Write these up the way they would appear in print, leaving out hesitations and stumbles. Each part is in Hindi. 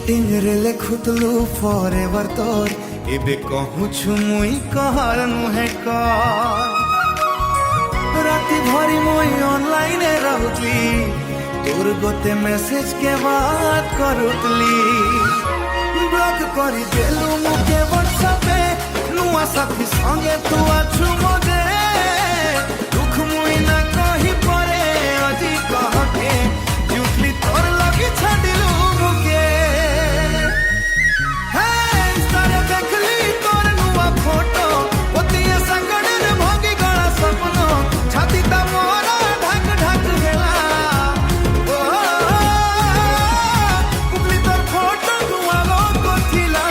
चीटिंग रे लिखुतलु फॉरएवर तोर एबे कहूछु मुई कहर नुहे कर राति भरी मुई ऑनलाइन रहूतली तोर गोते मैसेज के बात करूतली ब्लॉक करी देलु मुके व्हाट्सएप पे नुआ साथी संगे तू आछु मोजे दुख मुई ना कहि परे अजी कह के झूठली तोर लगी छाडिलु मुके हे सारे देखली तोर नुआ फोटो ओतिया संगडे रे भोगी गळा सपनो छाती ता मोरा ढक ढक गेला ओ कुबली तोर फोटो नुआ को थिला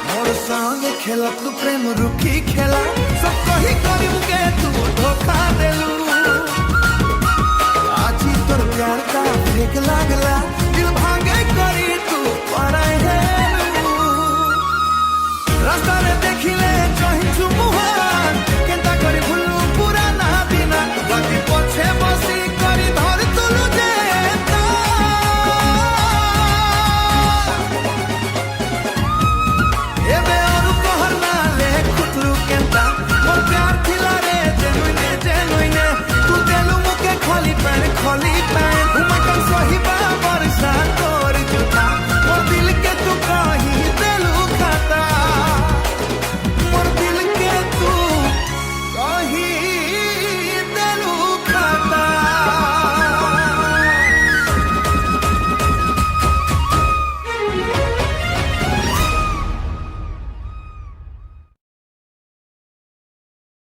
मोर संगे खेला तू प्रेम रुखी खेला सब कही करिबु के तू धोखा देलु आजी तोर प्यार का फेक लागला